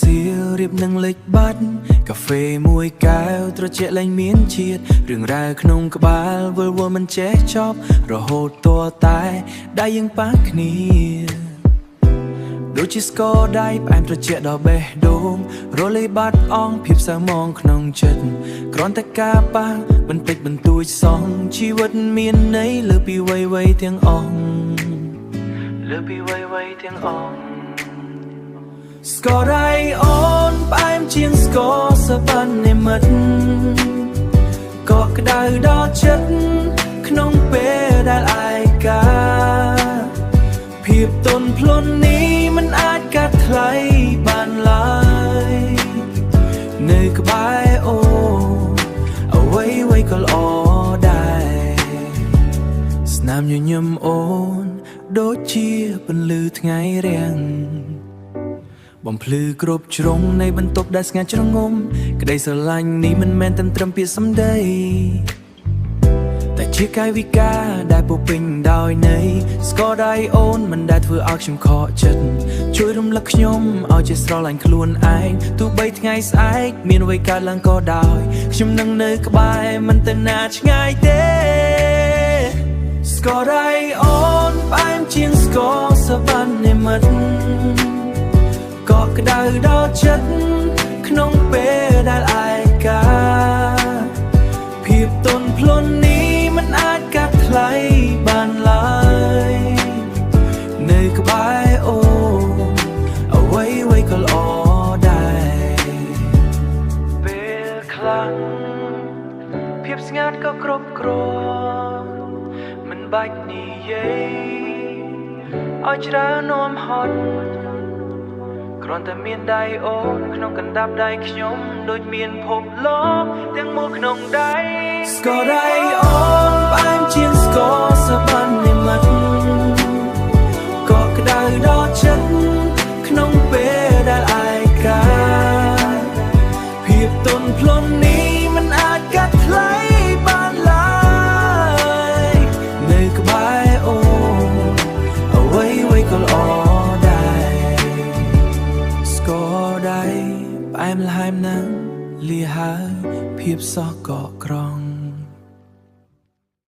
សៀលរៀបនឹងលេចបាត់កាហ្វេមួយកែវត្រជាក់លែងមានជាតិរឿងរ៉ាវក្នុងក្បាលវិលវល់មិនចេះចប់រហូតតតែដៃយើងប៉ះគ្នាដូចជាស្គរដៃផ្អែមត្រជាក់ដល់បេះដូងរលាយបាត់អងភាពសៅមងក្នុងចិត្តគ្រាន់តែការប៉ះបន្តិចបន្តួចសងជីវិតមានន័យលើពីវ័យទាំងអស់លើពីវ័យទាំងអស់ស្គរដៃអូនផ្អែមជាងស្គរសវណ្ណនិមិត្តក៏ក្តៅដល់ចិត្តក្នុងពេលដែលឯកាភាពទន់ភ្លន់នេះមិនអាចកាត់ថ្លៃបានឡើយនៅក្បែរអូអ្វីក៏ល្អដែរស្នាមញញឹមអូនដូចជាពន្លឺថ្ងៃរាំងបំភ្លឺគ្រប់ជ្រុងនៃបន្ទប់ដែលស្ងាត់ជ្រងំក្តីស្រឡាញ់នេះមិនមែនត្រឹមពាក្យសម្ដីតែជាកាយវិការដែលពោពេញដោយន័យស្គរដៃអូនមិនដែលធ្វើឲ្យខ្ញុំខកចិត្តជួយរំលឹកខ្ញុំឲ្យចេះស្រឡាញ់ខ្លួនឯងទោះបីថ្ងៃស្អែកមានអ្វីកើតឡើងក៏ដោយខ្ញុំនឹងនៅក្បែរមិនទៅណាឆ្ងាយទេស្គរដៃអូនផ្អែមជាងស្គរសវណ្ណនិមិត្តក៏ក្តៅដល់ចិត្តក្នុងពេលដែលឯកាភាពទន់ភ្លន់នេះមិនអាចកាត់ថ្លៃបានឡើយនៅក្បែរអូអ្វីក៏ល្អដែរពេលខ្លាំងភាពស្ងាត់ក៏គ្រប់គ្រាន់មិនបាច់និយាយឲ្យច្រើននាំហត់គ្រាន់តែមានដៃអូនក្នុងកណ្ដាប់ដៃខ្ញុំដូចមានភពលោកទាំងមូលក្នុងដៃស្គរដៃអូនផ្អែមជាងស្គរសវណ្ណនិមិត្តក៏ក្តៅដល់ចិត្តក្នុងពេលដែលឯកាភាពទន់ភ្លន់នេះមិនអាចកាត់ថ្លៃបានឡើយនៅក្បែរអូនអ្វីក៏ល្អផ្អែមល្ហែមណាស់លាហើយភាពសោះកក្រង